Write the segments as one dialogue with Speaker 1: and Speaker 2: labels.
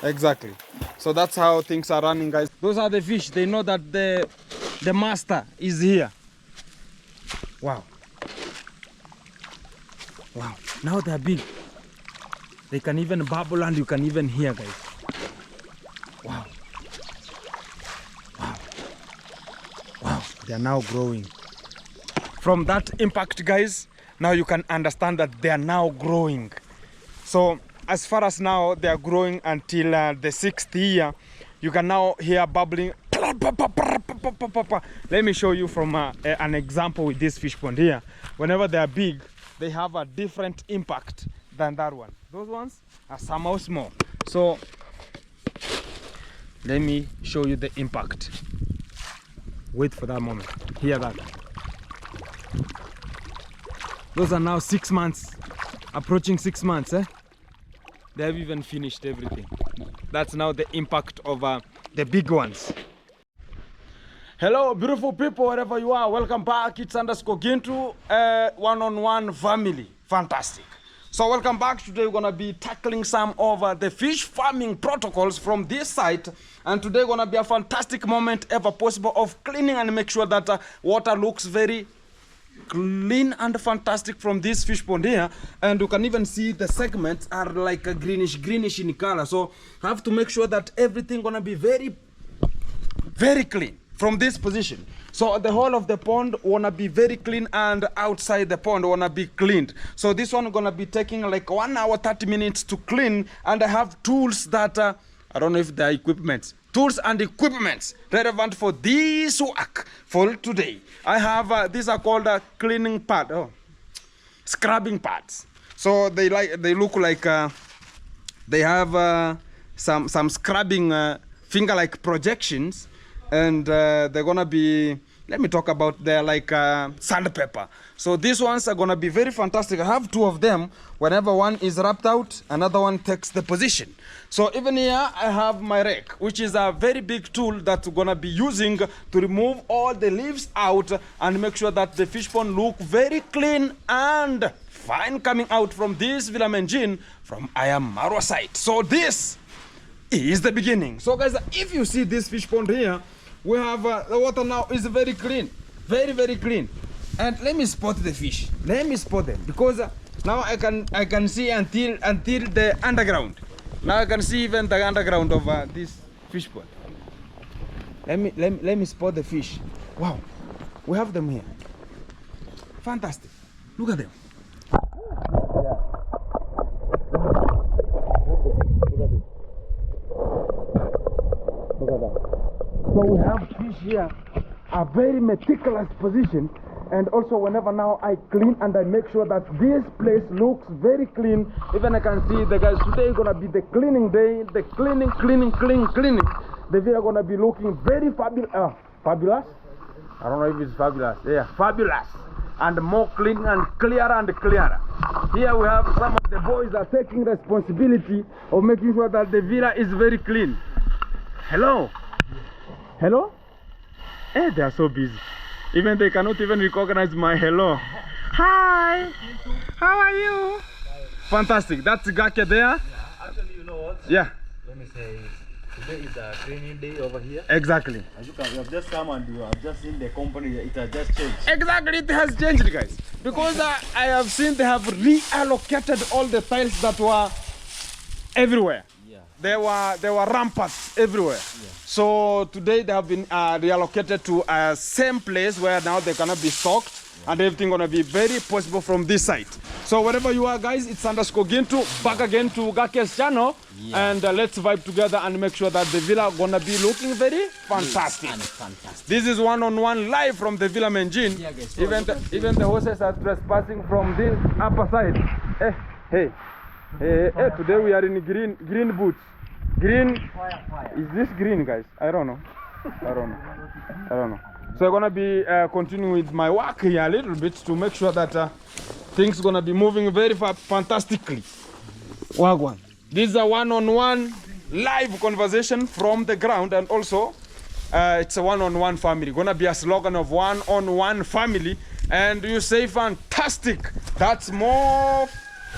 Speaker 1: Exactly. So that's how things are running, guys. Those are the fish. They know that the master is here. Wow. Wow. Now they're big. They can even bubble and you can even hear, guys. Wow. Wow. Wow. They are now growing. From that impact, guys, now you can understand that they are now growing. So as far as now they are growing until the 6th year, you can now hear bubbling. Let me show you from an example with this fish pond here. Whenever they are big, they have a different impact than that one. Those ones are somehow small. So let me show you the impact. Wait for that moment. Hear that. Those are now 6 months, approaching 6 months. They have even finished everything. That's now the impact of the big ones. Hello, beautiful people, wherever you are. Welcome back. It's underscore Gintu, one-on-one family. Fantastic. So welcome back. Today we're going to be tackling some of the fish farming protocols from this site. And today going to be a fantastic moment ever possible of cleaning and make sure that water looks very clean and fantastic from this fish pond here. And you can even see the segments are like a greenish in color. So I have to make sure that everything going to be very clean from this position. So the whole of the pond wanna be very clean and outside the pond wanna be cleaned. So this one gonna be taking like 1 hour 30 minutes to clean, and I have tools that I don't know if they're equipments. Tools and equipments relevant for this work for today. I have these are called cleaning pad, scrubbing pads. So they look like they have some scrubbing finger-like projections. And they're gonna be, let me talk about they're like sandpaper. So these ones are gonna be very fantastic. I have 2 of them. Whenever one is wrapped out, another one takes the position. So even here I have my rake, which is a very big tool that we're gonna be using to remove all the leaves out and make sure that the fish pond look very clean and fine coming out from this Villa Medellin from Marwa site. So this is the beginning. So guys, if you see this fish pond here, we have the water now is very clean, very clean. And let me spot the fish. Let me spot them, because now I can see until the underground. Now I can see even the underground of this fish pond. Let me spot the fish. Wow, we have them here. Fantastic. Look at them. Look at that. So we have fish here, a very meticulous position, and also whenever now I clean and I make sure that this place looks very clean. Even I can see the guys, today is gonna be the cleaning day, the cleaning. The villa gonna be looking very fabulous. I don't know if it's fabulous. Yeah, fabulous. And more clean and clearer. Here we have some of the boys that are taking responsibility of making sure that the villa is very clean. Hello? Hey, they are so busy. Even they cannot even recognize my hello. Hi! How are you?
Speaker 2: Fantastic.
Speaker 1: That's Gake there.
Speaker 2: Yeah, actually, you know what?
Speaker 1: Yeah.
Speaker 2: Let me say, today is a training day over here.
Speaker 1: Exactly.
Speaker 2: As you can, you have just come and you have just seen the company, it has just changed.
Speaker 1: Exactly, it has changed, guys. Because I have seen they have reallocated all the tiles that were everywhere.
Speaker 2: Yeah.
Speaker 1: There were ramparts everywhere.
Speaker 2: Yeah.
Speaker 1: So today they have been reallocated to a same place where now they cannot be stocked, and everything gonna be very possible from this side. So wherever you are, guys, it's underscore Gintu, back again to Gake's channel, and let's vibe together and make sure that the villa gonna be looking very fantastic.
Speaker 2: Fantastic.
Speaker 1: This is one-on-one live from the Villa Medellin.
Speaker 2: Yeah, guys,
Speaker 1: even the horses are trespassing from this upper side. Hey, today we are in green boots. Green. Is this green, guys? I don't know. So I'm gonna be continuing with my work here a little bit to make sure that things gonna be moving very fantastically. Wagwan. This is a one-on-one live conversation from the ground, and also it's a one-on-one family. Gonna be a slogan of one-on-one family, and you say fantastic. That's more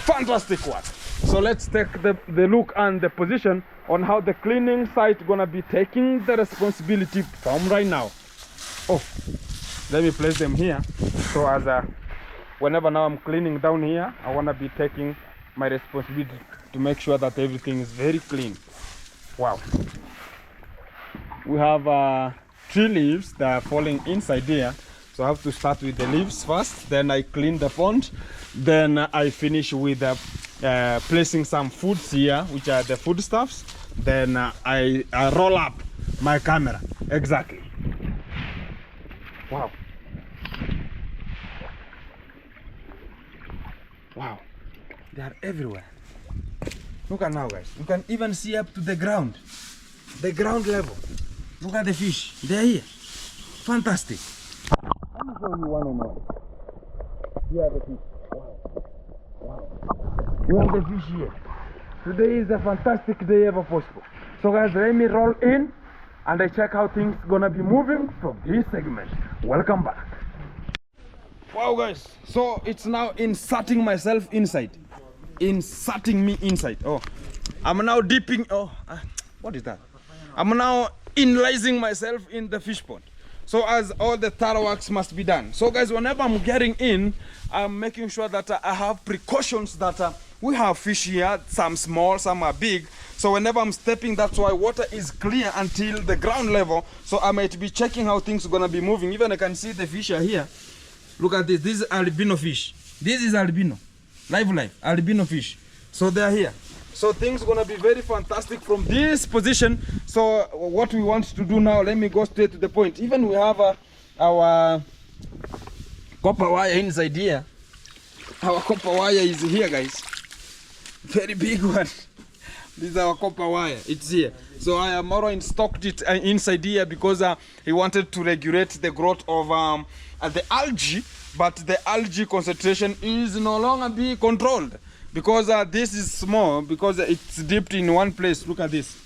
Speaker 1: fantastic work. So let's take the look and the position on how the cleaning site gonna be taking the responsibility from right now. Oh, let me place them here. So as whenever now I'm cleaning down here, I wanna be taking my responsibility to make sure that everything is very clean. Wow. We have tree leaves that are falling inside here. So I have to start with the leaves first, then I clean the pond, then I finish with placing some foods here, which are the foodstuffs. Then I roll up my camera. Exactly. Wow. Wow. They are everywhere. Look at now, guys. You can even see up to the ground level. Look at the fish. They're here. Fantastic. Let me show you one on one. Here are the fish. Wow. We have the fish here. Today is a fantastic day ever possible. So guys, let me roll in and I check how things gonna be moving from this segment. Welcome back. Wow guys, so it's now inserting myself inside. Inserting me inside. Oh, I'm now dipping. Oh, what is that? I'm now inlising myself in the fish pond. So as all the thorough works must be done. So guys, whenever I'm getting in, I'm making sure that I have precautions that we have fish here, some small, some are big. So whenever I'm stepping, that's why water is clear until the ground level. So I might be checking how things are gonna be moving. Even I can see the fish are here. Look at this. This is albino fish. This is albino, live albino fish. So they are here. So things are gonna be very fantastic from this position. So what we want to do now, let me go straight to the point. Even we have our copper wire inside here. Our copper wire is here, guys. Very big one. This is our copper wire. It's here. So I am already stocked it inside here because he wanted to regulate the growth of the algae, but the algae concentration is no longer being controlled because this is small, because it's dipped in one place. Look at this.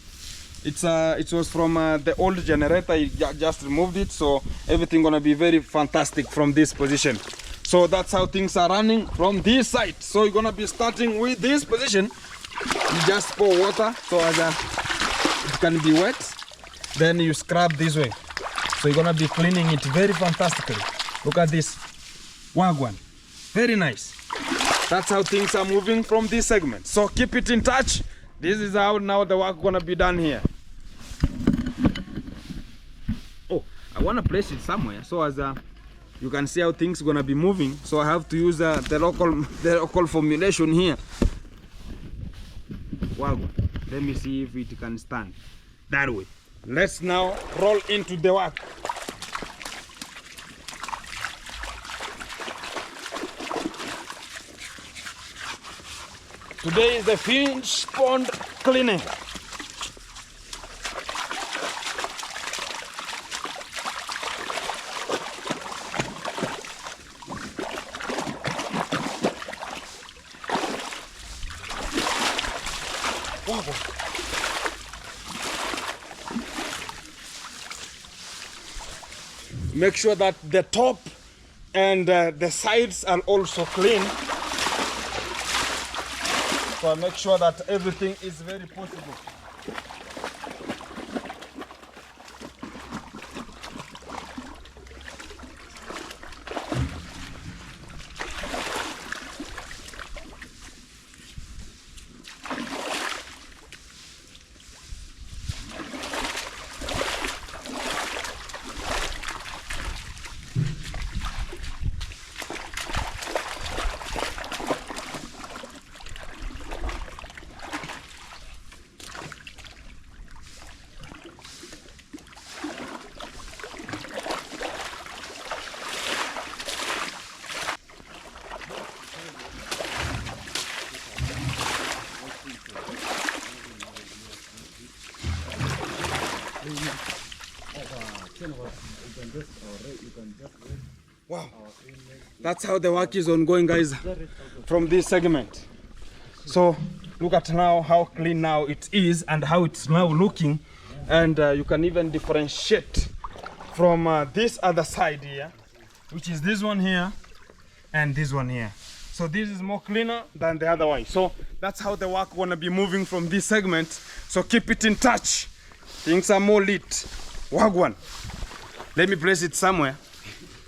Speaker 1: It was from the old generator. He just removed it, so everything gonna be very fantastic from this position. So that's how things are running from this side. So you're gonna be starting with this position. You just pour water so as it can be wet. Then you scrub this way. So you're gonna be cleaning it very fantastically. Look at this. Wagwan. Very nice. That's how things are moving from this segment. So keep it in touch. This is how now the work gonna be done here. Oh, I wanna place it somewhere so as you can see how things gonna be moving. So I have to use the local formulation here. Wow. Let me see if it can stand that way. Let's now roll into the work. Today is the fish pond cleaning. Wow. Make sure that the top and the sides are also clean. So I make sure that everything is very possible. Wow, that's how the work is ongoing, guys, from this segment. So look at now how clean now it is and how it's now looking, and you can even differentiate from this other side here, which is this one here and this one here. So this is more cleaner than the other one. So that's how the work wanna be moving from this segment. So keep it in touch. Things are more lit. Wagwan. Let me place it somewhere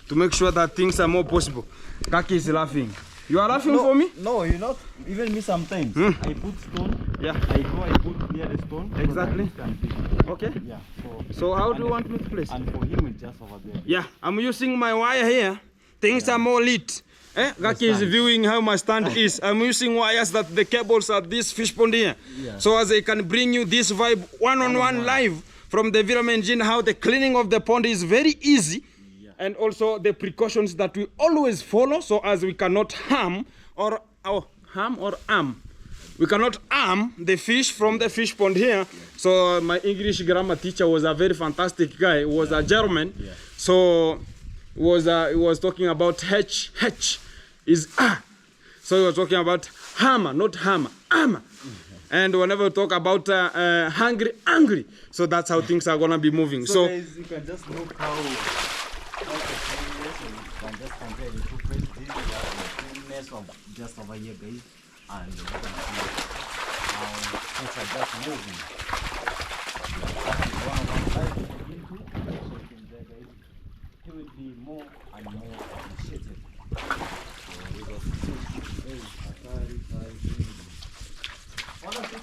Speaker 1: to make sure that things are more possible. Kaki is laughing. You are laughing for me?
Speaker 2: No, you not. Even me sometimes. I put stone.
Speaker 1: Yeah.
Speaker 2: I put near the stone.
Speaker 1: Exactly.
Speaker 2: So that it can fit.
Speaker 1: Okay.
Speaker 2: Yeah.
Speaker 1: So how do you want me to place it?
Speaker 2: And for him, it's just over there.
Speaker 1: Yeah, I'm using my wire here. Things are more lit. Gaki is viewing how my stand is. I'm using wires that the cables are this fish pond here.
Speaker 2: Yeah.
Speaker 1: So as I can bring you this vibe one-on-one live from the environment engine, how the cleaning of the pond is very easy. And also the precautions that we always follow, so as we cannot harm or we cannot harm the fish from the fish pond here. So my English grammar teacher was a very fantastic guy. He was a German. So he was talking about H is so he was talking about hammer, not hammer, hammer. And whenever we talk about hungry, so that's how things are gonna be moving. So
Speaker 2: guys, you can just look how can just compare the two places. This is the cleanness of just over here, guys, and you can see how things are just moving. That is one of our lives into, so you can there, guys. He will be more and more appreciated. So we got to see, guys, one of the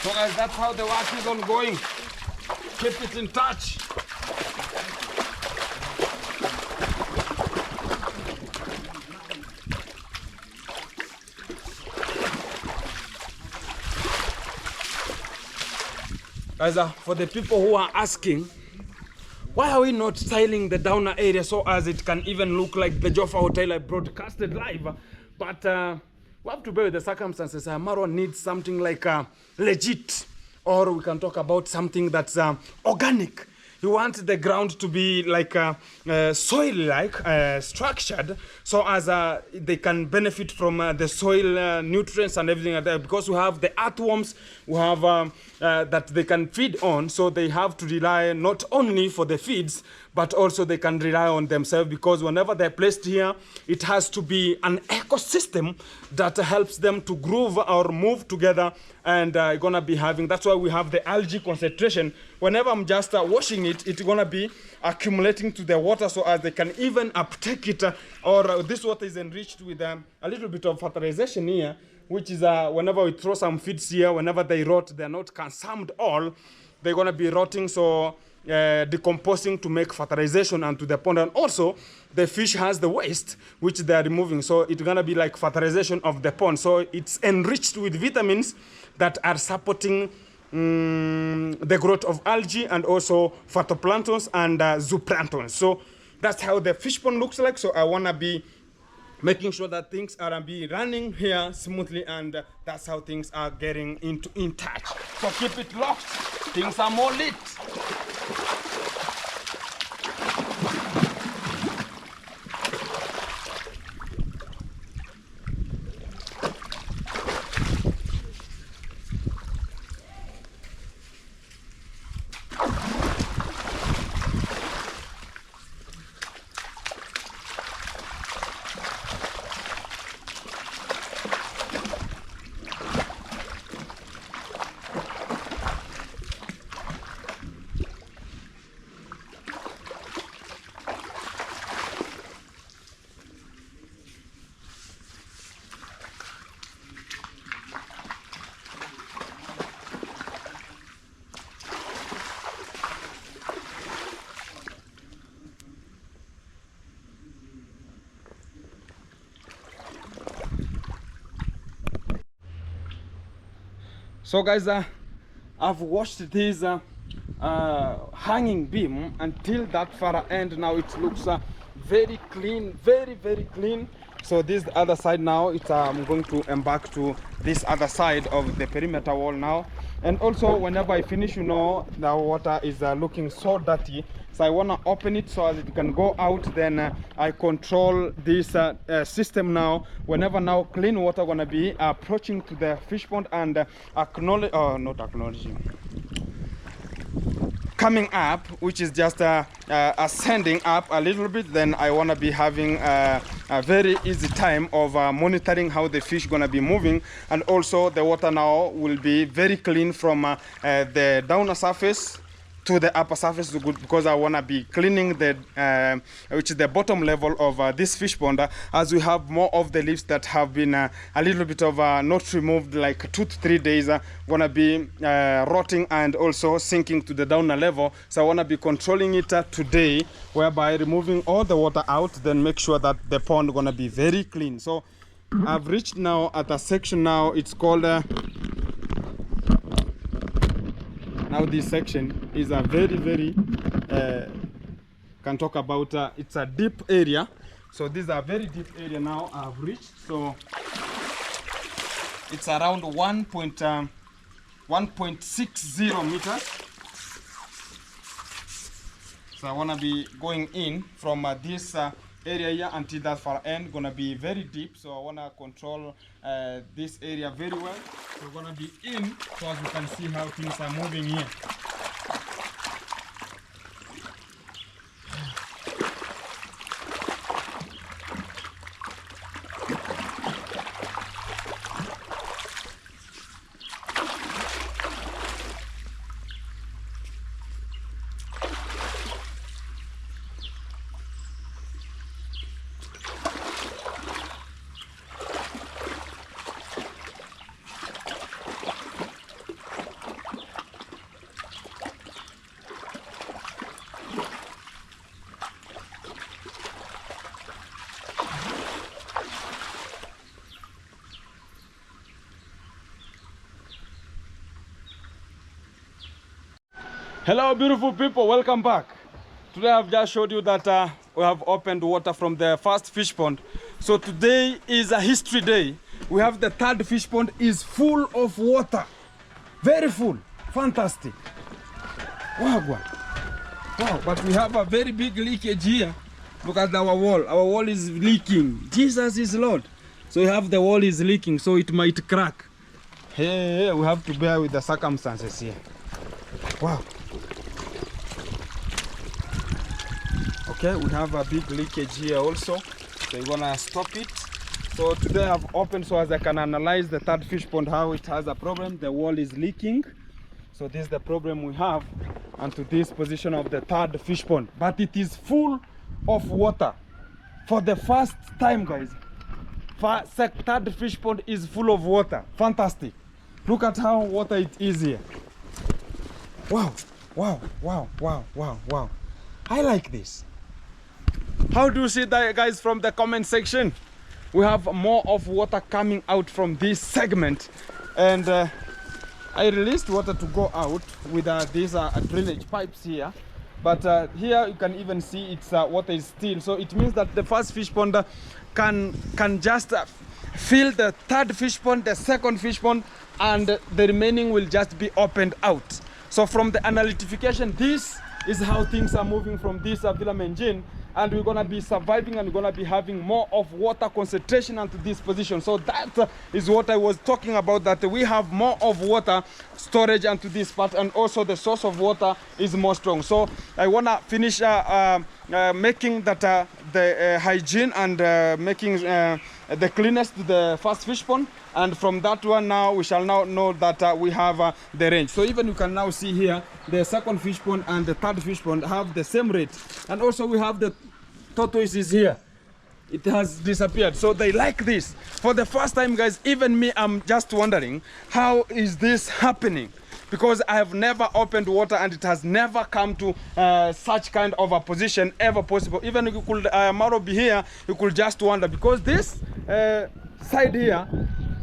Speaker 1: So guys, that's how the work is ongoing. Keep it in touch. Guys, for the people who are asking, why are we not tiling the downer area so as it can even look like the Joffa Hotel I broadcasted live? But we have to bear with the circumstances. Marwan needs something like legit, or we can talk about something that's organic. You want the ground to be like soil-like, structured, so as they can benefit from the soil nutrients and everything like that. Because we have the earthworms, we have that they can feed on, so they have to rely not only for the feeds, but also they can rely on themselves, because whenever they're placed here, it has to be an ecosystem that helps them to groove or move together, and gonna be having, that's why we have the algae concentration. Whenever I'm just washing it, it's gonna be accumulating to the water, so as they can even uptake it, or this water is enriched with a little bit of fertilization here, which is whenever we throw some feeds here, whenever they rot, they're not consumed all, they're gonna be rotting, so decomposing to make fertilization and to the pond. And also the fish has the waste which they are removing, so it's gonna be like fertilization of the pond. So it's enriched with vitamins that are supporting the growth of algae and also phytoplanktons and zooplanktons. So that's how the fish pond looks like. So I wanna be making sure that things are be running here smoothly, and that's how things are getting in touch. So keep it locked. Things are more lit. So guys, I've washed this hanging beam until that far end. Now it looks very clean, very clean. So this other side now, I'm going to embark to this other side of the perimeter wall now. And also whenever I finish, you know, the water is looking so dirty, so I want to open it so as it can go out. Then I control this system now. Whenever now clean water gonna be approaching to the fish pond and coming up, which is just ascending up a little bit, then I want to be having a very easy time of monitoring how the fish gonna be moving. And also the water now will be very clean from the downer surface to the upper surface, because I want to be cleaning the which is the bottom level of this fish pond, as we have more of the leaves that have been a little bit of not removed, like 2 to 3 days, gonna be rotting and also sinking to the downer level. So I want to be controlling it today, whereby removing all the water out, then make sure that the pond gonna be very clean. So I've reached now at a section now, it's called now this section is a very can talk about it's a deep area. So this is a very deep area now I've reached. So it's around 1.60 meters. So I want to be going in from this area here until that far end, gonna be very deep. So I want to control this area very well. So we're gonna be in so as we can see how things are moving here. Hello beautiful people, welcome back. Today I've just showed you that we have opened water from the first fish pond. So today is a history day. We have the third fish pond is full of water. Very full, fantastic. Wow, but we have a very big leakage here. Look at our wall is leaking. Jesus is Lord. So we have the wall is leaking, so it might crack. Hey, we have to bear with the circumstances here. Wow. Okay, we have a big leakage here also, so we're gonna stop it. So today I've opened so as I can analyze the third fish pond, how it has a problem. The wall is leaking, so this is the problem we have, and to this position of the third fish pond. But it is full of water for the first time, guys. Third fish pond is full of water. Fantastic. Look at how water it is here. Wow. I like this. How do you see that, guys, from the comment section? We have more of water coming out from this segment, and I released water to go out with these drainage pipes here, but here you can even see it's water is still, so it means that the first fish pond can just fill the third fish pond, the second fish pond, and the remaining will just be opened out. So from the analytification, this is how things are moving from this filament engine, and we're gonna be surviving, and we're gonna be having more of water concentration onto this position. So that is what I was talking about, that we have more of water storage onto this part, and also the source of water is more strong. So I wanna finish making that the hygiene and making the cleanest to the first fish pond, and from that one now we shall now know that we have the range. So even you can now see here the second fish pond and the third fish pond have the same rate, and also we have the tortoises here. It has disappeared, so they like this for the first time, guys. Even me, I'm just wondering how is this happening, because I have never opened water and it has never come to such kind of a position ever possible. Even if you could Maro be here, you could just wonder, because this side here,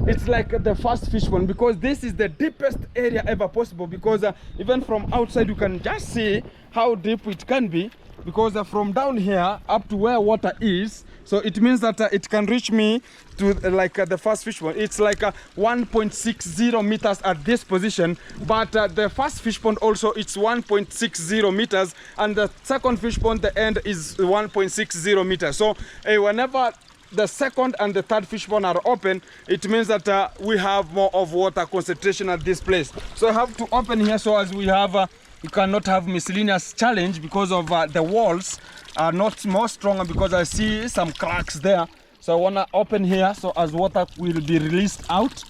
Speaker 1: it's like the first fish pond, because this is the deepest area ever possible, because even from outside you can just see how deep it can be. because from down here up to where water is, so it means that it can reach me to the first fish pond. It's like 1.60 meters at this position, but the first fish pond also it's 1.60 meters, and the second fish pond, the end is 1.60 meters. So whenever the second and the third fish pond are open, it means that we have more of water concentration at this place. So I have to open here so as we have you cannot have miscellaneous challenge because of the walls are not more stronger, because I see some cracks there. So I want to open here so as water will be released out.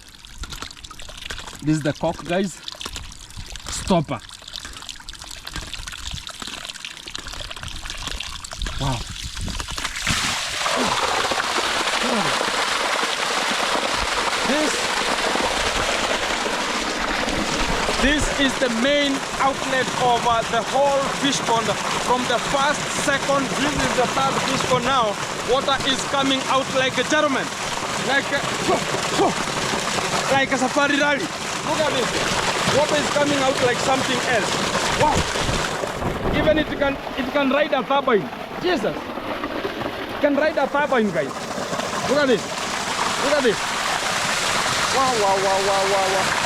Speaker 1: This is the cork, guys. Stopper. Wow. This is the main outlet of the whole fish pond. From the first, second, this is the third fish pond now. Water is coming out like a German, like a safari rally. Look at this. Water is coming out like something else. Wow. Even it can ride a turbine. Jesus. It can ride a turbine, guys. Look at this. Look at this. Wow, wow, wow, wow, wow, wow.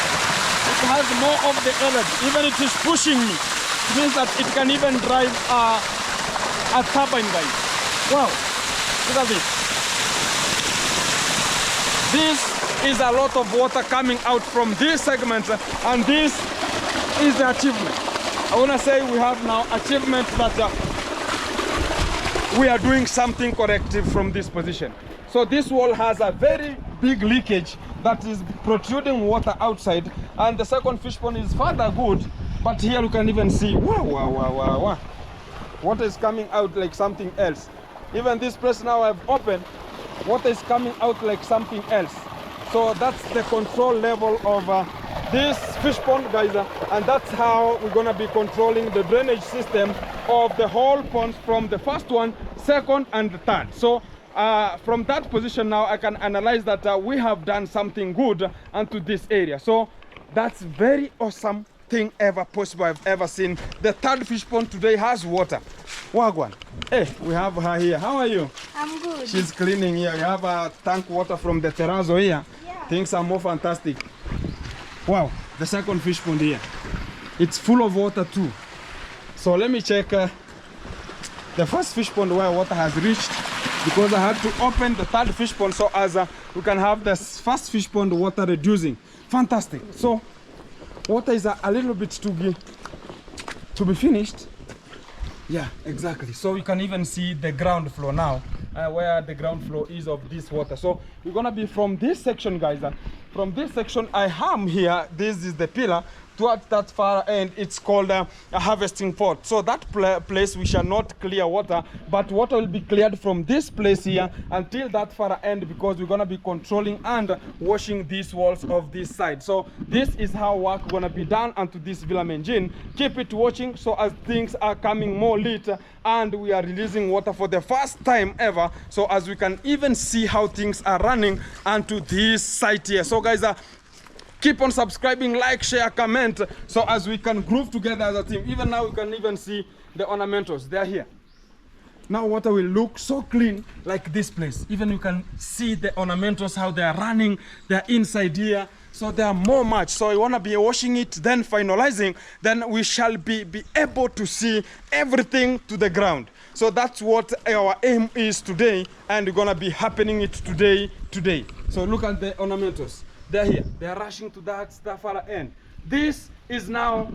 Speaker 1: It has more of the energy. Even it is pushing me. It means that it can even drive a turbine, guys. Wow. Look at this. This is a lot of water coming out from this segment, and this is the achievement. I want to say we have now achievement that we are doing something corrective from this position. So this wall has a very big leakage that is protruding water outside, and the second fish pond is further good, but here you can even see wow, wow, wow, wow, wow. Water is coming out like something else. Even this place now I've opened, water is coming out like something else. So that's the control level of this fish pond, guys, and that's how we're gonna be controlling the drainage system of the whole pond from the first one, second, and the third. So from that position now I can analyze that we have done something good onto this area. So that's very awesome thing ever possible I've ever seen. The third fish pond today has water. Wagwan. Hey, we have her here. How are you?
Speaker 3: I'm good.
Speaker 1: She's cleaning here. You have a tank water from the terrazzo here.
Speaker 3: Yeah.
Speaker 1: Things are more fantastic. Wow, the second fish pond here. It's full of water too. So let me check the first fish pond where water has reached, because I had to open the third fish pond so as we can have the first fish pond water reducing. Fantastic. So water is a little bit to be finished. Yeah, exactly. So you can even see the ground floor now, where the ground floor is of this water. So we're gonna be from this section, guys. From this section I am here, this is the pillar. Towards that far end, it's called a harvesting port. So that place we shall not clear water, but water will be cleared from this place here until that far end, because we're going to be controlling and washing these walls of this side. So this is how work going to be done onto this Villa Engine. Keep it watching so as things are coming more lit and we are releasing water for the first time ever, so as we can even see how things are running onto this site here. So guys, keep on subscribing, like, share, comment, so as we can groove together as a team. Even now, you can even see the ornamentals. They're here. Now water will look so clean like this place. Even you can see the ornamentals, how they are running. They're inside here. So they are more much. So I want to be washing it, then finalizing. Then we shall be able to see everything to the ground. So that's what our aim is today. And we're going to be happening it today. So look at the ornamentals. They're here. They're rushing to that far end. This is now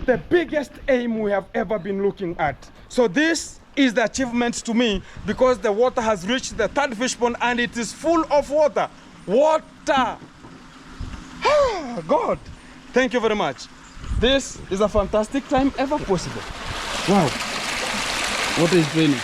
Speaker 1: the biggest aim we have ever been looking at. So this is the achievement to me, because the water has reached the third fish pond and it is full of water. Water! God, thank you very much. This is a fantastic time ever possible. Wow. Water is draining.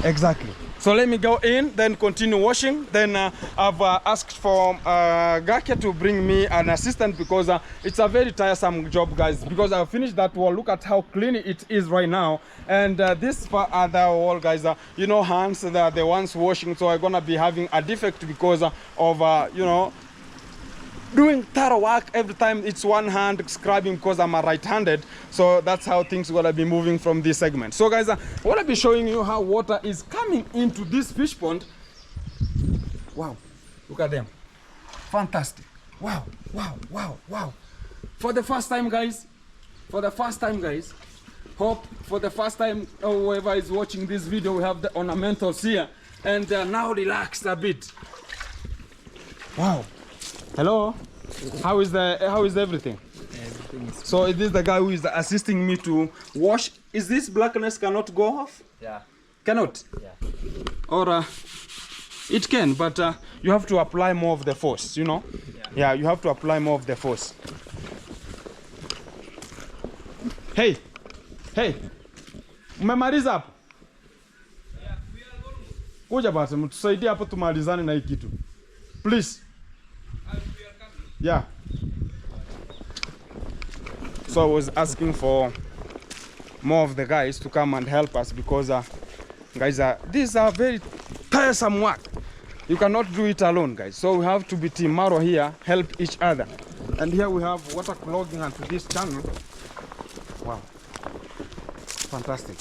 Speaker 1: Exactly. So let me go in, then continue washing. Then I've asked for Gakia to bring me an assistant, because it's a very tiresome job, guys. Because I've finished that wall. Look at how clean it is right now. And this other wall, guys, you know, hands, the ones washing. So I'm gonna be having a defect because of, you know, doing thorough work every time. It's one hand scrubbing because I'm a right-handed. So that's how things gonna be moving from this segment. So guys, I wanna be showing you how water is coming into this fish pond. Wow, look at them. Fantastic. Wow, wow, wow, wow. For the first time, guys, hope for the first time, whoever is watching this video, we have the ornamentals here, and now relaxed a bit. Wow. Hello. How is everything?
Speaker 2: Everything is
Speaker 1: So is this the guy who is assisting me to wash? Is this blackness cannot go off?
Speaker 2: yeah.
Speaker 1: Cannot?
Speaker 2: Yeah.
Speaker 1: Or it can, but you have to apply more of the force, you know? Yeah, you have to apply more of the force. Hey, hey, mmemaliza hapo? Kuja basi mtusaidie hapo tumalizane na hii kitu. Please. Yeah. So I was asking for more of the guys to come and help us because guys, these are very tiresome work. You cannot do it alone, guys. So we have to be team Maro here, help each other. And here we have water clogging onto this channel. Wow, fantastic.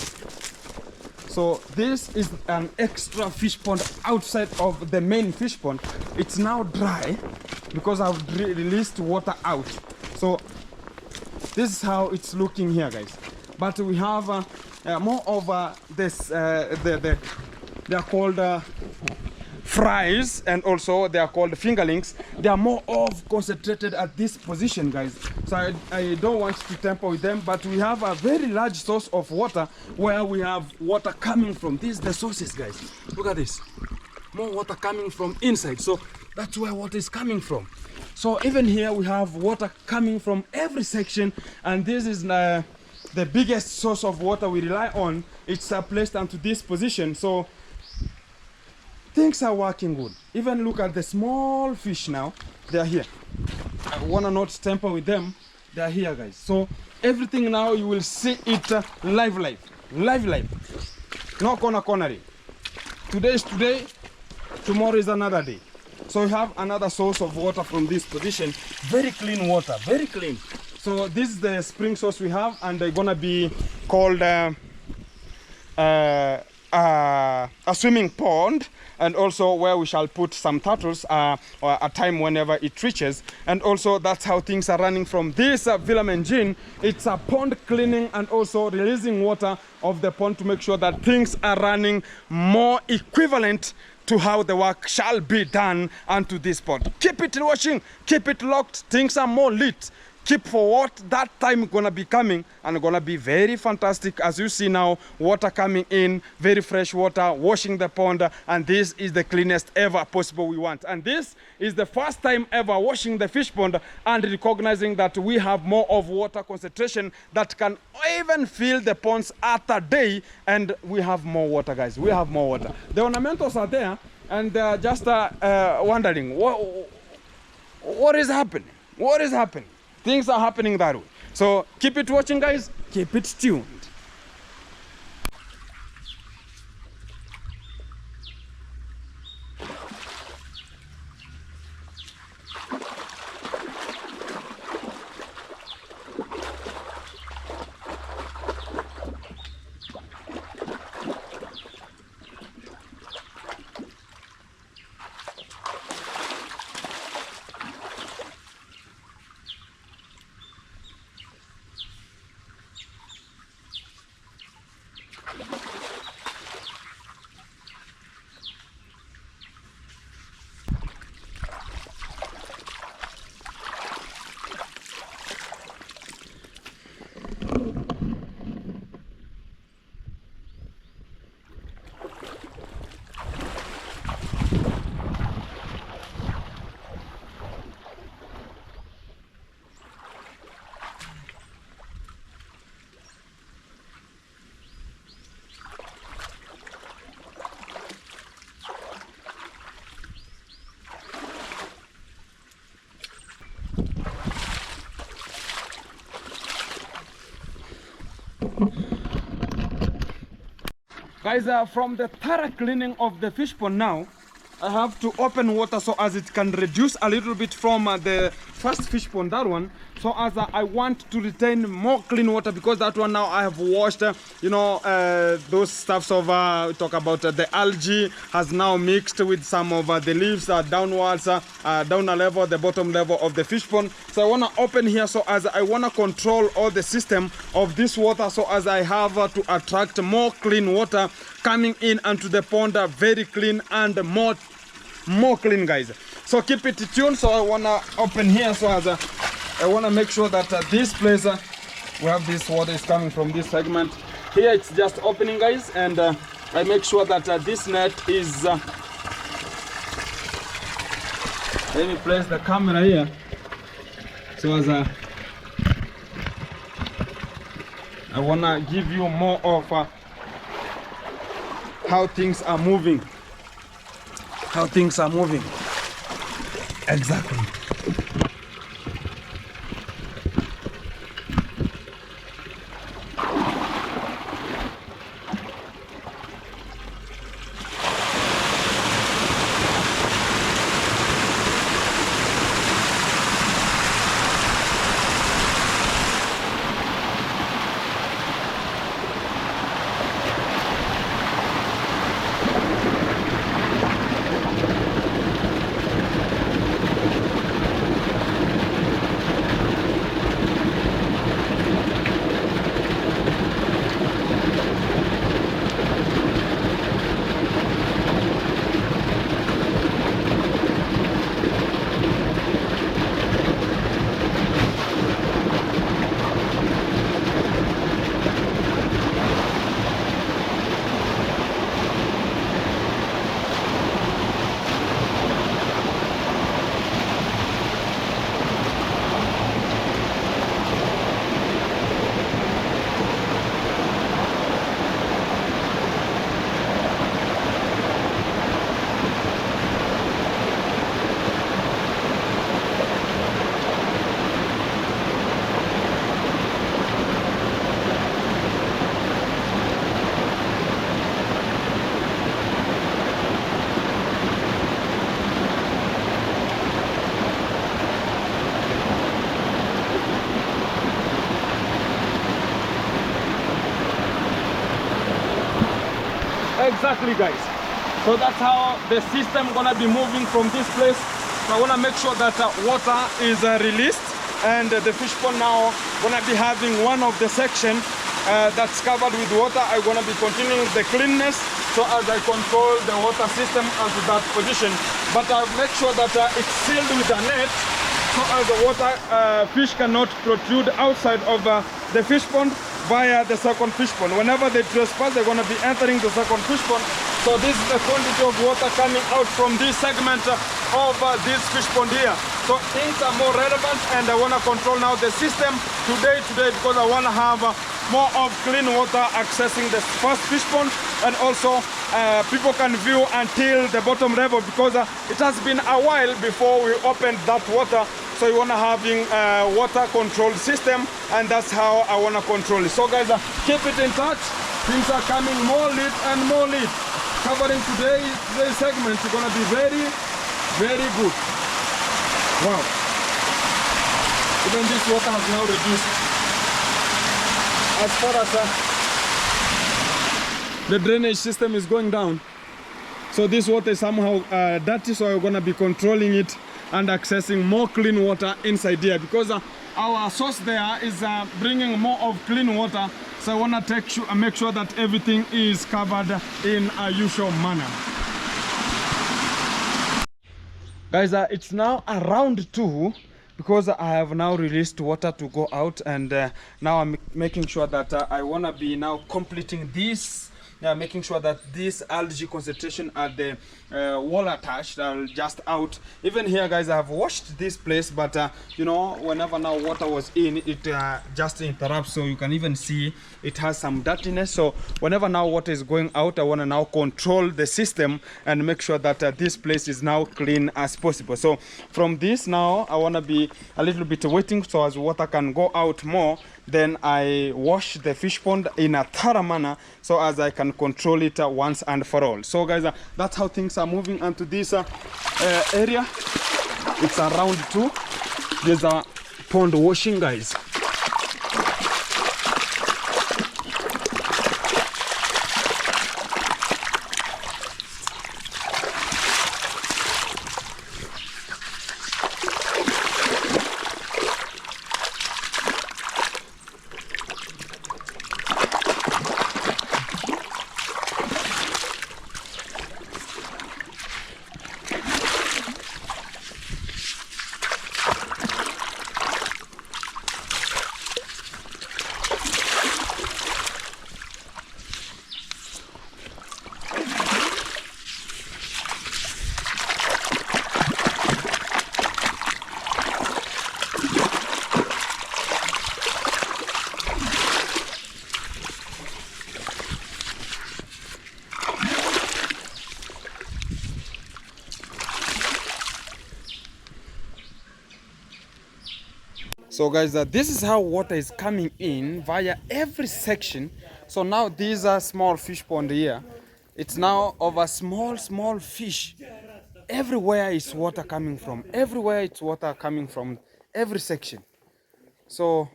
Speaker 1: So this is an extra fish pond outside of the main fish pond. It's now dry because I've released water out. So this is how it's looking here, guys. But we have more of this, they are called fries, and also they are called fingerlings. They are more of concentrated at this position, guys. So I don't want to tamper with them, but we have a very large source of water where we have water coming from. These the sources, guys. Look at this. More water coming from inside. So that's where water is coming from. So even here we have water coming from every section, and this is the biggest source of water we rely on. It's placed onto this position. So things are working good. Even look at the small fish now. They are here. I wanna not tamper with them. They are here, guys. So everything now you will see it live. No cornering. Today is today. Tomorrow is another day. So we have another source of water from this position. Very clean water. Very clean. So this is the spring source we have, and they're gonna be called a swimming pond, and also where we shall put some turtles or a time whenever it reaches. And also that's how things are running from this Villam engine. It's a pond cleaning and also releasing water of the pond to make sure that things are running more equivalent to how the work shall be done onto this pond. Keep it watching, keep it locked, things are more lit. Keep for what that time gonna be coming, and gonna be very fantastic. As you see now, water coming in, very fresh water, washing the pond, and this is the cleanest ever possible we want. And this is the first time ever washing the fish pond and recognizing that we have more of water concentration that can even fill the ponds at a day, and we have more water, guys. We have more water. The ornamentals are there, and they're just wondering, what is happening? What is happening? Things are happening that way. So keep it watching, guys. Keep it tuned. Guys, from the thorough cleaning of the fish pond now, I have to open water so as it can reduce a little bit from the first fish pond, that one, so as I want to retain more clean water, because that one now I have washed, you know, those stuffs of, talk about the algae has now mixed with some of the leaves downwards, down a level, the bottom level of the fish pond. So I want to open here so as I want to control all the system of this water, so as I have to attract more clean water coming in onto the pond, very clean and more clean, guys. So keep it tuned. So I want to open here so as I want to make sure that this place we have this water is coming from this segment here. It's just opening, guys, and I make sure that this net is let me place the camera here so as I want to give you more of how things are moving. Exactly. Exactly, guys. So that's how the system gonna be moving from this place. So I wanna make sure that water is released, and the fish pond now gonna be having one of the section that's covered with water. I'm gonna be continuing the cleanness so as I control the water system onto that position. But I make sure that it's sealed with a net so as the water fish cannot protrude outside of the fish pond via the second fish pond. Whenever they trespass, they're going to be entering the second fish pond. So this is the quantity of water coming out from this segment of this fish pond here. So things are more relevant, and I want to control now the system today because I want to have more of clean water accessing the first fish pond, and also people can view until the bottom level, because it has been a while before we opened that water. So you want to having water control system, and that's how I want to control it. So guys, keep it in touch. Things are coming more lit and more lit. Covering today's segment is going to be very, very good. Wow. Even this water has now reduced. As far as the drainage system is going down, so this water is somehow dirty, so we're going to be controlling it and accessing more clean water inside here, because our source there is bringing more of clean water. So I want to make sure that everything is covered in a usual manner. Guys, it's now around 2, because I have now released water to go out, and now I'm making sure that I want to be now completing this, making sure that this algae concentration at the wall attached are just out. Even here, guys, I have washed this place, but you know, whenever now water was in, it just interrupts. So you can even see it has some dirtiness. So whenever now water is going out, I want to now control the system and make sure that this place is now clean as possible. So from this now, I want to be a little bit waiting so as water can go out more, then I wash the fish pond in a thorough manner so as I can control it once and for all. So guys, that's how things are moving onto this area. It's a round 2. There's a pond washing, guys. So guys, this is how water is coming in via every section. So now these are small fish pond here. It's now of a small fish. Everywhere is water coming from. Everywhere it's water coming from every section. So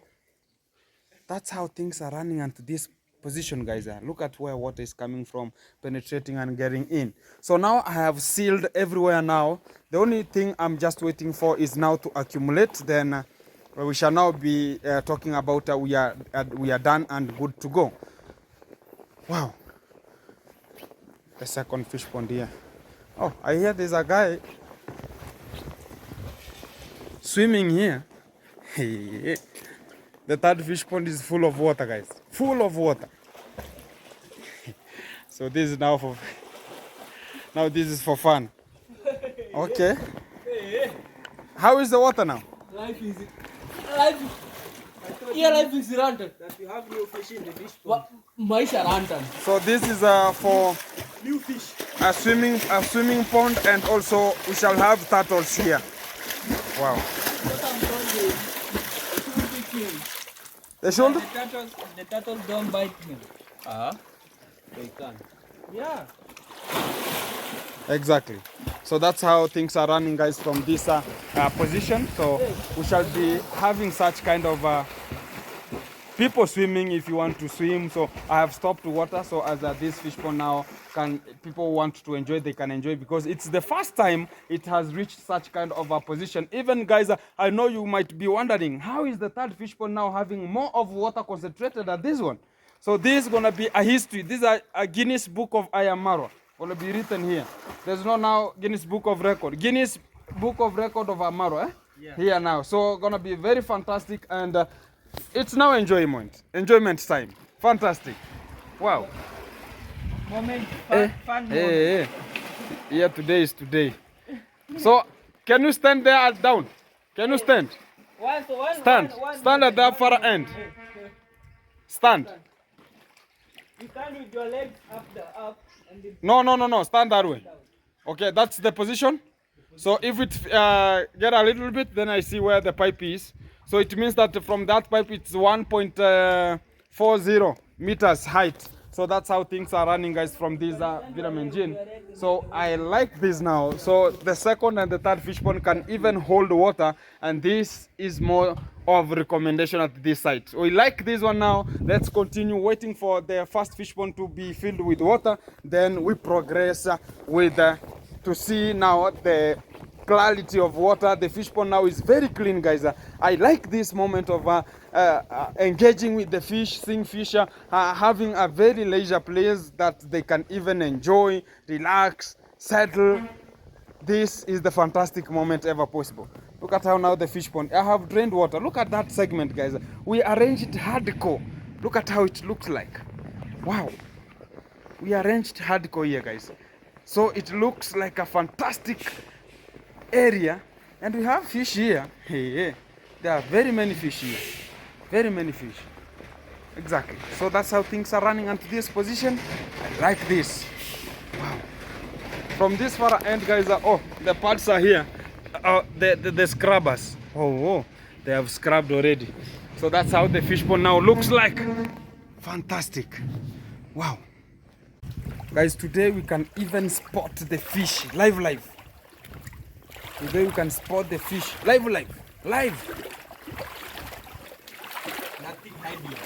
Speaker 1: that's how things are running into this position, guys. Look at where water is coming from, penetrating and getting in. So now I have sealed everywhere now. The only thing I'm just waiting for is now to accumulate. Then we shall now be talking about we are done and good to go. Wow. The second fish pond here. Oh, I hear there's a guy swimming here. The third fish pond is full of water, guys. Full of water. So this is now for this is for fun. Okay. How is the water now?
Speaker 3: Life is ranted. That you have new fish in the fish pond. Maisha ranted.
Speaker 1: So this is for
Speaker 3: New fish.
Speaker 1: a swimming pond, and also we shall have turtles here. Wow.
Speaker 3: What I'm told is, it shouldn't be killed.
Speaker 1: They should?
Speaker 3: The turtles don't bite him. They can. Yeah.
Speaker 1: Exactly. So that's how things are running, guys, from this position. So we shall be having such kind of people swimming if you want to swim. So I have stopped water, so as this fish pond now people want to enjoy, they can enjoy, because it's the first time it has reached such kind of a position. Even guys, I know you might be wondering, how is the third fish pond now having more of water concentrated than this one? So this is gonna be a history. This is a Guinness Book of Ayamaro. Gonna be written here. There's no now Guinness Book of Record. Guinness Book of Record of Amaro, eh? Yeah. Here now. So gonna be very fantastic, and it's now enjoyment time. Fantastic. Wow.
Speaker 3: Moment, fun moment.
Speaker 1: Hey. Yeah, today is today. So can you stand there and down? Can you stand? Stand at the far end. Stand.
Speaker 3: You stand with your legs up and the
Speaker 1: No. Stand that way. Okay, that's the position. So if it get a little bit, then I see where the pipe is. So it means that from that pipe it's 1.40 meters height. So that's how things are running, guys, from this vitamin gin. So I like this now. So the second and the third fish pond can even hold water, and this is more of recommendation at this site. So we like this one now. Let's continue waiting for the first fish pond to be filled with water. Then we progress with to see now the clarity of water. The fish pond now is very clean, guys. I like this moment of engaging with the fish, seeing fish, having a very leisure place that they can even enjoy, relax, settle. This is the fantastic moment ever possible. Look at how now the fish pond, I have drained water. Look at that segment, guys. We arranged it hardcore. Look at how it looks like. Wow. We arranged hardcore here, guys. So it looks like a fantastic area, and we have fish here. Hey, there are very many fish here. Very many fish. Exactly. So that's how things are running onto this position. I like this. Wow. From this far end, guys, the parts are here. The scrubbers. Oh, they have scrubbed already. So that's how the fish pond now looks like. Fantastic. Wow. Guys, today we can even spot the fish live. Today we can spot the fish live.
Speaker 3: Nothing hiding.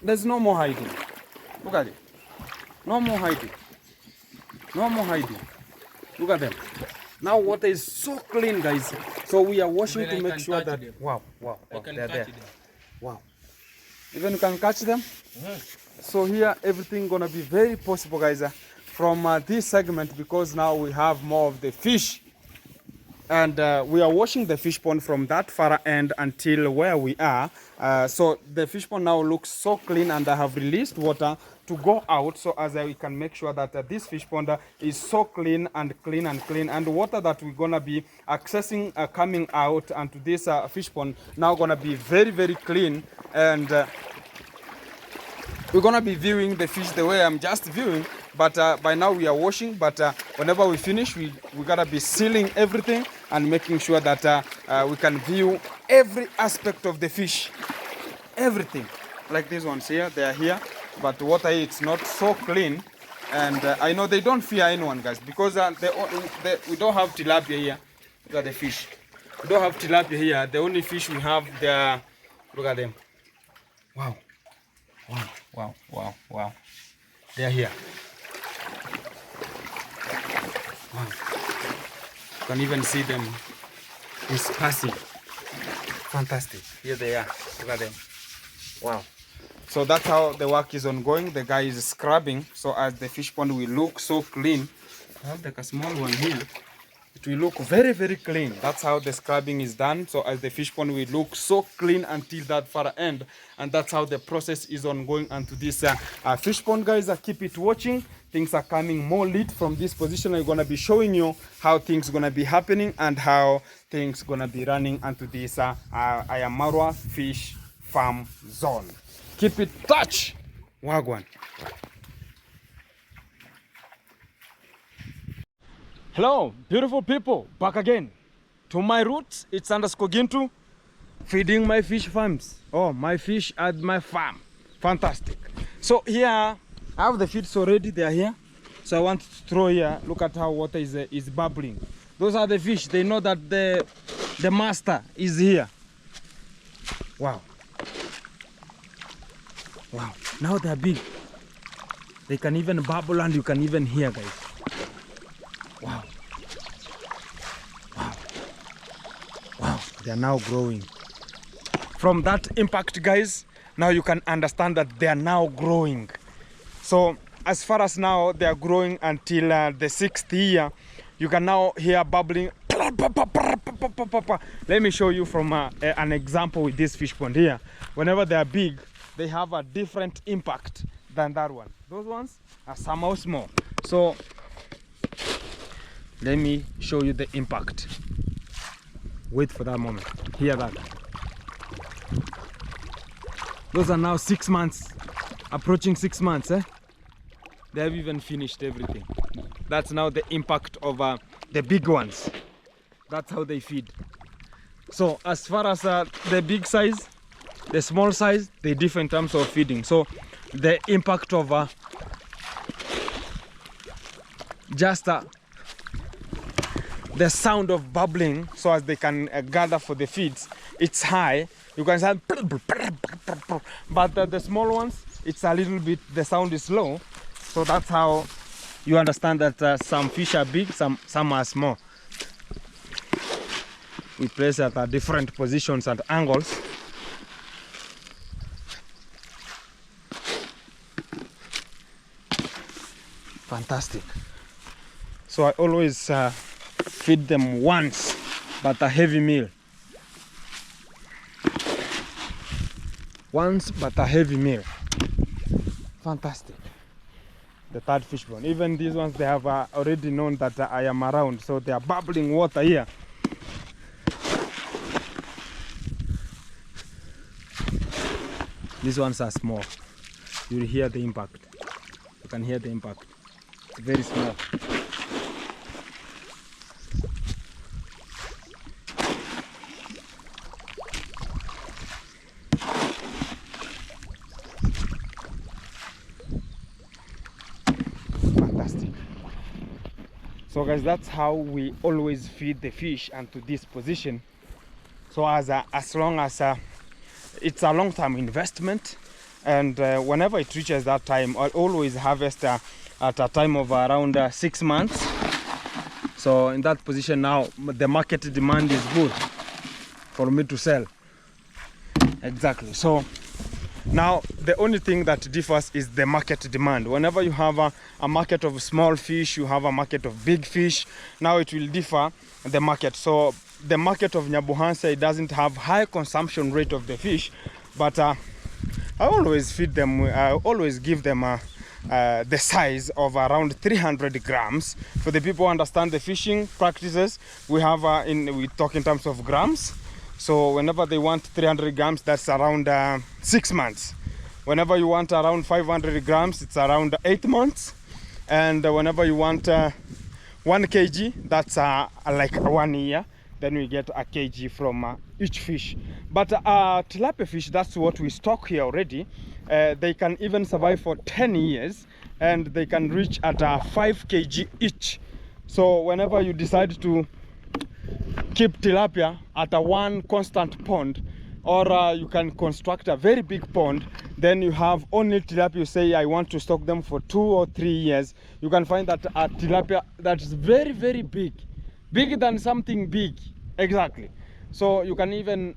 Speaker 1: There's no more hiding. Look at it. No more hiding. No more hiding. Look at them. Now water is so clean, guys. So we are washing
Speaker 3: Even
Speaker 1: to
Speaker 3: I
Speaker 1: make
Speaker 3: can
Speaker 1: sure
Speaker 3: touch
Speaker 1: that
Speaker 3: them.
Speaker 1: wow,
Speaker 3: I can
Speaker 1: they're
Speaker 3: catch
Speaker 1: there.
Speaker 3: them.
Speaker 1: Wow. Even you can catch them. So here everything gonna be very possible, guys, from this segment, because now we have more of the fish. And we are washing the fish pond from that far end until where we are. So the fish pond now looks so clean, and I have released water to go out, so as we can make sure that this fish pond is so clean, and the water that we're gonna be accessing coming out onto this fish pond now gonna be very clean, and we're gonna be viewing the fish the way I'm just viewing. But by now we are washing, but whenever we finish, we gotta be sealing everything and making sure that we can view every aspect of the fish, everything. Like these ones here, they are here, but water here, it's not so clean. And I know they don't fear anyone, guys, because we don't have tilapia here. Look at the fish. We don't have tilapia here. The only fish we have, they're, look at them. Wow. They're here. Wow. You can even see them dispersing. Fantastic. Here they are. Look at them. Wow. So that's how the work is ongoing. The guy is scrubbing, so as the fish pond will look so clean. I have like a small one here. It will look very clean. That's how the scrubbing is done. So as the fish pond will look so clean until that far end. And that's how the process is ongoing onto this fish pond, guys. Keep it watching. Things are coming more lit from this position. I'm gonna be showing you how things gonna be happening and how things gonna be running onto this Ayamarwa fish farm zone. Keep it touch. Wagwan. Hello, beautiful people, back again. To my roots, it's underscore Gintu, feeding my fish farms. Oh, my fish at my farm. Fantastic. So here, I have the feeds already, they are here. So I want to throw here, look at how water is bubbling. Those are the fish, they know that the master is here. Wow. Wow, now they're big. They can even bubble and you can even hear, guys. Wow. They are now growing. From that impact, guys, now you can understand that they are now growing. So as far as now they are growing until the 6th year, you can now hear bubbling. Let me show you from an example with this fish pond here. Whenever they are big, they have a different impact than that one. Those ones are somehow small. So let me show you the impact. Wait for that moment. Hear that. Those are now 6 months, approaching 6 months. They have even finished everything. That's now the impact of the big ones. That's how they feed. So as far as the big size, the small size, they differ in terms of feeding. So the impact of just the sound of bubbling, so as they can gather for the feeds, it's high. You can sound, but the small ones, it's a little bit, the sound is low. So that's how you understand that some fish are big, some are small. We place at different positions and angles. Fantastic. So I always feed them once, but a heavy meal. Once, but a heavy meal. Fantastic. The third fish pond. Even these ones, they have already known that I am around, so they are bubbling water here. These ones are small. You will hear the impact. You can hear the impact. It's very small. fantastic. So guys, that's how we always feed the fish into this position. So as long as it's a long-term investment, and whenever it reaches that time, I'll always harvest at a time of around 6 months. So in that position now, the market demand is good for me to sell. Exactly. So now the only thing that differs is the market demand. Whenever you have a market of small fish, you have a market of big fish. Now it will differ the market. So the market of Nyabuhansa, it doesn't have high consumption rate of the fish, but I always feed them. I always give them the size of around 300 grams. For the people who understand the fishing practices, we have we talk in terms of grams. So whenever they want 300 grams, that's around 6 months. Whenever you want around 500 grams, it's around 8 months. And whenever you want 1 kg, that's like 1 year. Then we get a kg from each fish. But tilapia fish, that's what we stock here already. They can even survive for 10 years, and they can reach at 5 kg each. So whenever you decide to keep tilapia at one constant pond, or you can construct a very big pond, then you have only tilapia. You say, I want to stock them for 2 or 3 years. You can find that a tilapia that is very, very big, bigger than something big. Exactly. So you can even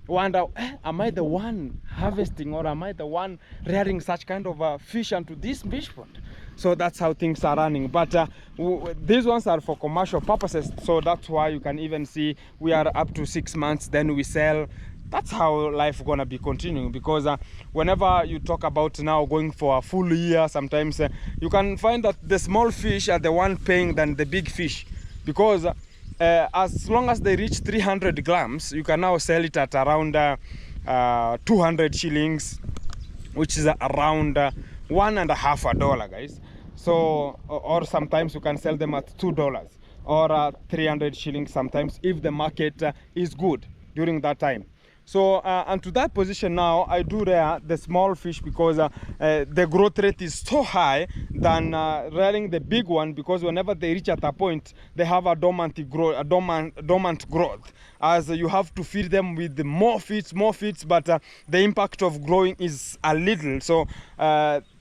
Speaker 1: wonder, am I the one harvesting, or am I the one rearing such kind of fish onto this fish pond? So that's how things are running. But these ones are for commercial purposes, so that's why you can even see we are up to 6 months, then we sell. That's how life gonna be continuing, because whenever you talk about now going for a full year, sometimes you can find that the small fish are the one paying than the big fish, because as long as they reach 300 grams, you can now sell it at around 200 shillings, which is around $1.50, guys. So or sometimes you can sell them at $2 or 300 shillings sometimes, if the market is good during that time. So and to that position now, I do rear the small fish, because the growth rate is so high than rearing the big one, because whenever they reach at a point, they have a dormant growth, as you have to feed them with more feeds, but the impact of growing is a little. So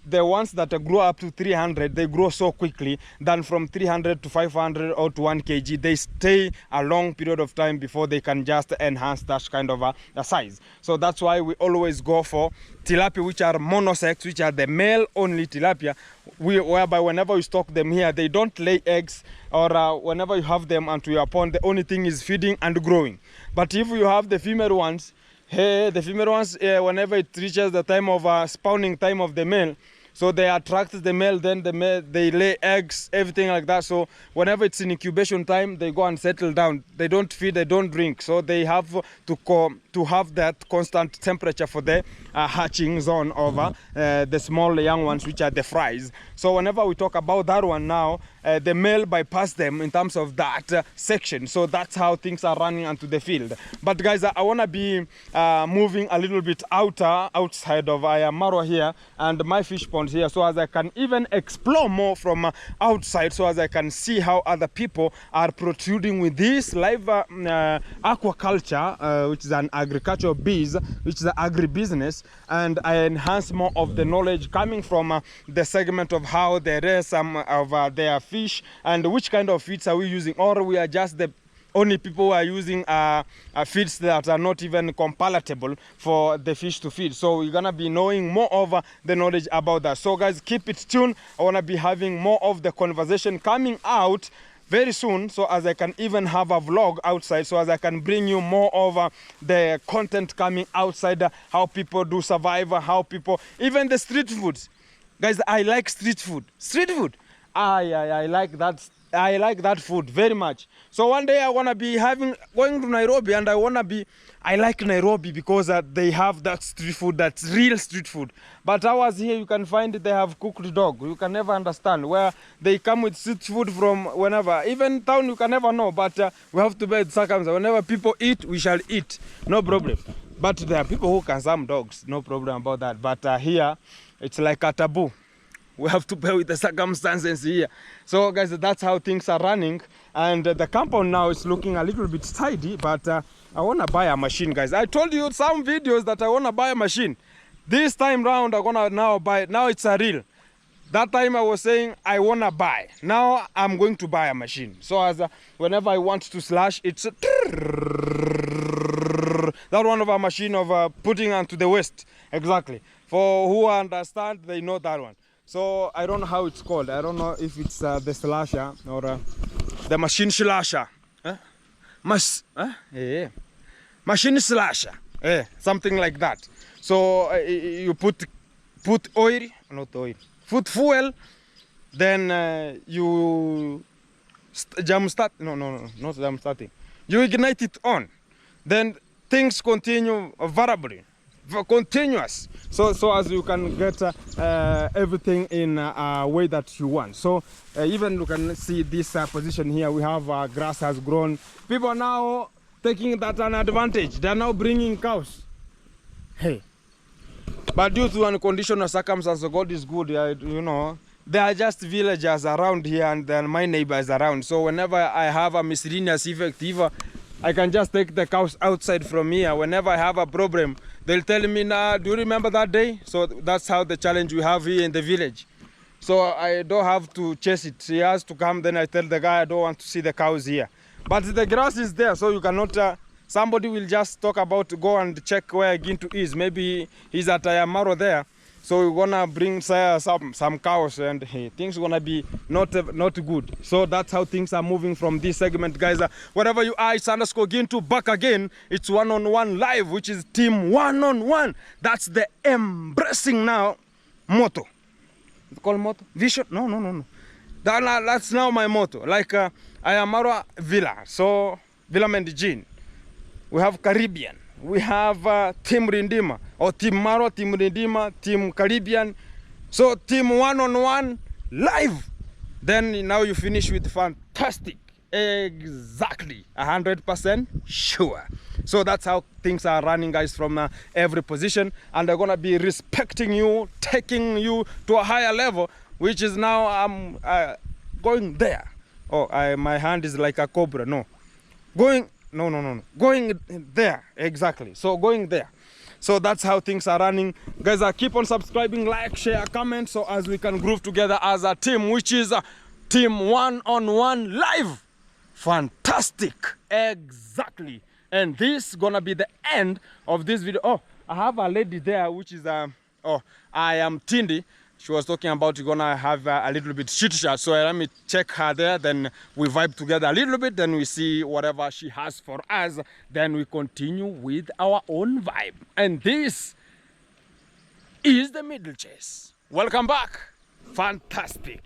Speaker 1: the ones that grow up to 300, they grow so quickly, than from 300 to 500 or to 1 kg, they stay a long period of time before they can just enhance that kind of a size. So that's why we always go for tilapia which are monosex, which are the male only tilapia, whereby whenever you stock them here, they don't lay eggs, or whenever you have them onto your pond, the only thing is feeding and growing. But if you have the female ones, whenever it reaches the time of spawning time of the male, so they attract the male, then the male, they lay eggs, everything like that. So whenever it's in incubation time, they go and settle down. They don't feed, they don't drink. So they have to have that constant temperature for the hatching zone of the small young ones, which are the fries. So whenever we talk about that one now, the male bypass them in terms of that section. So that's how things are running onto the field. But guys, I want to be moving a little bit outside of Marwa here and my fish pond here, so as I can even explore more from outside, so as I can see how other people are protruding with this live aquaculture, which is an agricultural biz, which is an agribusiness, and I enhance more of the knowledge coming from the segment of how they raise some of their fish, and which kind of feeds are we using, or we are just the only people who are using feeds that are not even compalatable for the fish to feed. So we're gonna be knowing more of the knowledge about that. So guys, keep it tuned. I want to be having more of the conversation coming out very soon, so as I can even have a vlog outside, so as I can bring you more of the content coming outside, how people do survive, how people, even the street foods. Guys, I like street food. I like that. I like that food very much. So one day I want to be going to Nairobi, and I like Nairobi because they have that street food, that's real street food. But ours here, you can find they have cooked dog. You can never understand where they come with street food from. Whenever, even town, you can never know. But we have to bear the circumstances. Whenever people eat, we shall eat, no problem. But there are people who consume dogs, no problem about that. But here, it's like a taboo. We have to bear with the circumstances here. So guys, that's how things are running. And the compound now is looking a little bit tidy, but I want to buy a machine, guys. I told you some videos that I want to buy a machine. This time round, I'm going to now buy it. Now it's a real. That time I was saying I want to buy. Now I'm going to buy a machine. So as whenever I want to slash, it's that one of a machine of putting onto the waist. Exactly. For who understand, they know that one. So I don't know how it's called. I don't know if it's the slasher or the machine slasher. Yeah. Machine slasher. Something like that. So you put oil, not oil. Put fuel, then you jump start. No, not jump starting. You ignite it on. Then things continue variably. Continuous, so as you can get everything in a way that you want. So even you can see this position here, we have grass has grown. People are now taking that an advantage. They are now bringing cows. Hey, but due to unconditional circumstances, God is good. You know, there are just villagers around here and then my neighbors around. So whenever I have a miscellaneous effect, I can just take the cows outside from here. Whenever I have a problem, they'll tell me, nah, do you remember that day? So that's how the challenge we have here in the village. So I don't have to chase it. He has to come, then I tell the guy I don't want to see the cows here. But the grass is there, so you cannot, somebody will just talk about go and check where Gintu is. Maybe he's at Ayamaro there. So we're gonna bring some cows and hey, things gonna be not good. So that's how things are moving from this segment, guys. Wherever you are, it's underscore Gintu back again. It's one-on-one live, which is team one-on-one. That's the embracing now motto. It's called motto? Vision? No. That's now my motto. Like Ayamaro Villa. So Villa Medellin. We have Caribbean. We have Team Rindima, or Team Maro, Team Rindima, Team Caribbean. So Team one-on-one live. Then now you finish with fantastic. Exactly. 100% sure. So that's how things are running, guys, from every position. And they're going to be respecting you, taking you to a higher level, which is now I'm going there. Oh, my hand is like a cobra. No. No. Going there, exactly. So going there. So that's how things are running. Guys, keep on subscribing, like, share, comment, so as we can groove together as a team, which is team one-on-one live. Fantastic. Exactly. And this is gonna be the end of this video. Oh, I have a lady there, which is I am Tindi. She was talking about you're gonna have a little bit chit chat. So let me check her there. Then we vibe together a little bit. Then we see whatever she has for us. Then we continue with our own vibe. And this is the Middle Chase. Welcome back. Fantastic.